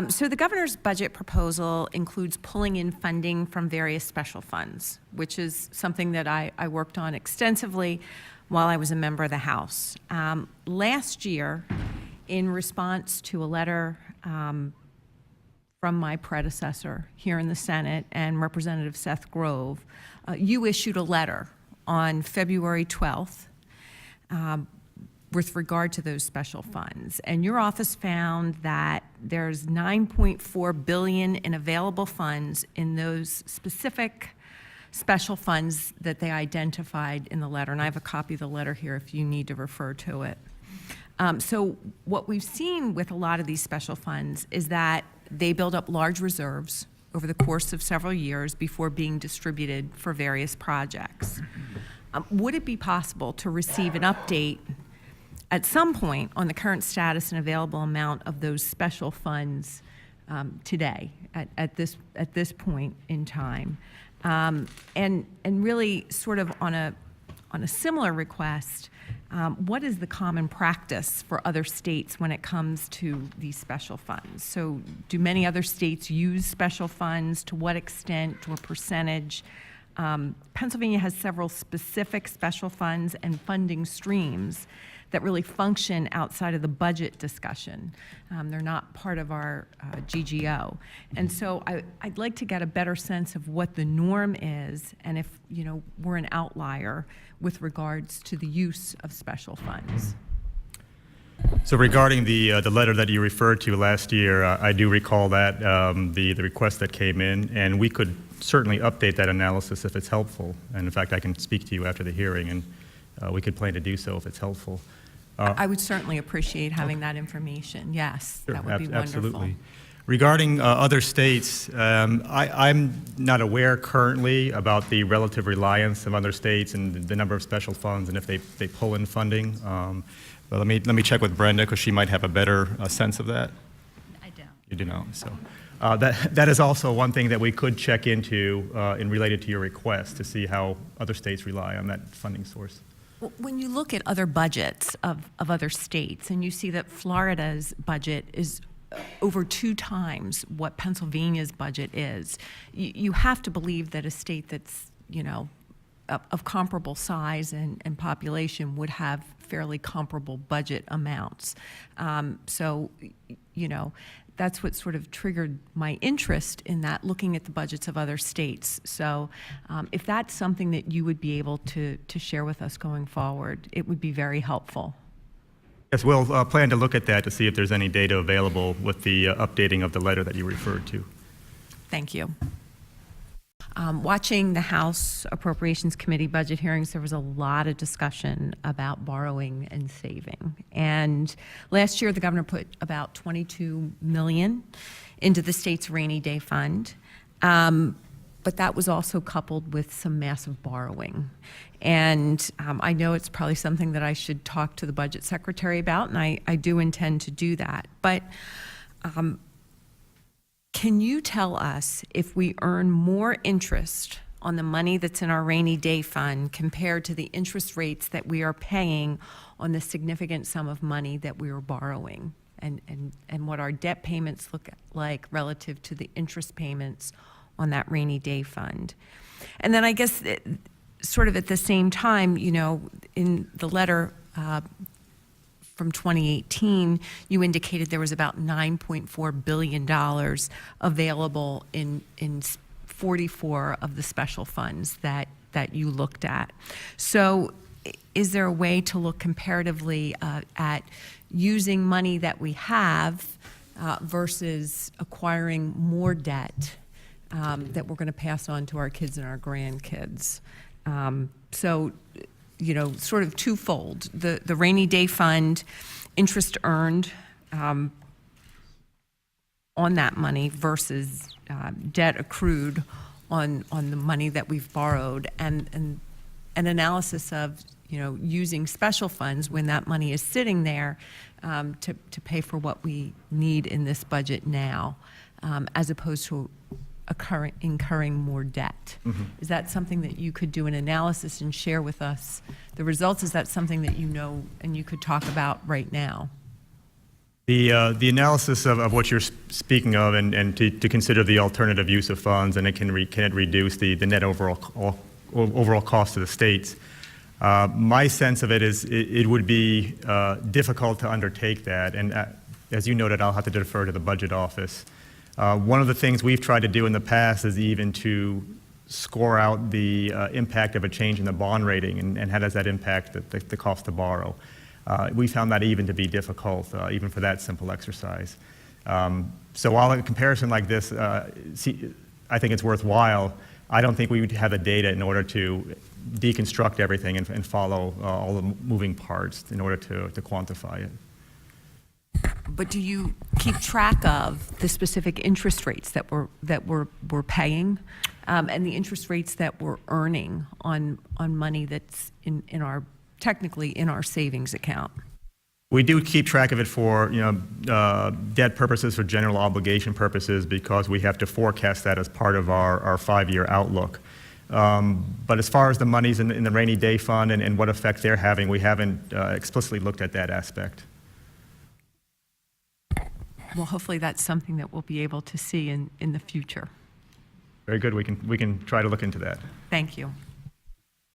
So the governor's budget proposal includes pulling in funding from various special funds, which is something that I worked on extensively while I was a member of the House. Last year, in response to a letter from my predecessor here in the Senate and Representative Seth Grove, you issued a letter on February 12th with regard to those special funds. And your office found that there's $9.4 billion in available funds in those specific special funds that they identified in the letter. And I have a copy of the letter here if you need to refer to it. So what we've seen with a lot of these special funds is that they build up large reserves over the course of several years before being distributed for various projects. Would it be possible to receive an update at some point on the current status and available amount of those special funds today, at this point in time? And really sort of on a similar request, what is the common practice for other states when it comes to these special funds? So do many other states use special funds? To what extent or percentage? Pennsylvania has several specific special funds and funding streams that really function outside of the budget discussion. They're not part of our GGO. And so I'd like to get a better sense of what the norm is and if we're an outlier with regards to the use of special funds. So regarding the letter that you referred to last year, I do recall that, the request that came in, and we could certainly update that analysis if it's helpful. And in fact, I can speak to you after the hearing, and we could plan to do so if it's helpful. I would certainly appreciate having that information. Yes, sure, that would be wonderful. Absolutely. Regarding other states, I'm not aware currently about the relative reliance of other states and the number of special funds and if they pull in funding. But let me check with Brenda because she might have a better sense of that. I don't. You do know. So that is also one thing that we could check into in related to your request to see how other states rely on that funding source. When you look at other budgets of other states and you see that Florida's budget is over 2 times what Pennsylvania's budget is, you have to believe that a state that's, of comparable size and population would have fairly comparable budget amounts. So, that's what sort of triggered my interest in that, looking at the budgets of other states. So if that's something that you would be able to share with us going forward, it would be very helpful. Yes, we'll plan to look at that to see if there's any data available with the updating of the letter that you referred to. Thank you. Watching the House Appropriations Committee budget hearings, there was a lot of discussion about borrowing and saving. And last year, the governor put about $22 million into the state's rainy day fund. But that was also coupled with some massive borrowing. And I know it's probably something that I should talk to the budget secretary about, and I do intend to do that. But can you tell us if we earn more interest on the money that's in our rainy day fund compared to the interest rates that we are paying on the significant sum of money that we are borrowing, and what our debt payments look like relative to the interest payments on that rainy day fund? And then I guess sort of at the same time, in the letter from 2018, you indicated there was about $9.4 billion available in 44 of the special funds that you looked at. So is there a way to look comparatively at using money that we have versus acquiring more debt that we're going to pass on to our kids and our grandkids? So, sort of twofold. The rainy day fund, interest earned on that money versus debt accrued on the money that we've borrowed, and an analysis of, using special funds when that money is sitting there to pay for what we need in this budget now, as opposed to incurring more debt. Mm-hmm. Is that something that you could do an analysis and share with us the results? Is that something that you know and you could talk about right now? The analysis of what you're speaking of, and to consider the alternative use of funds, and can it reduce the net overall cost to the states. My sense of it is it would be difficult to undertake that, and as you noted, I'll have to defer to the budget office. One of the things we've tried to do in the past is even to score out the impact of a change in the bond rating, and how does that impact the cost to borrow. We found that even to be difficult, even for that simple exercise. So while a comparison like this, I think it's worthwhile, I don't think we would have the data in order to deconstruct everything and follow all the moving parts in order to quantify it. But do you keep track of the specific interest rates that we're paying, and the interest rates that we're earning on money that's technically in our savings account? We do keep track of it for debt purposes, for general obligation purposes, because we have to forecast that as part of our 5-year outlook. But as far as the monies in the rainy day fund and what effect they're having, we haven't explicitly looked at that aspect. Well, hopefully that's something that we'll be able to see in the future. Very good. We can try to look into that. Thank you.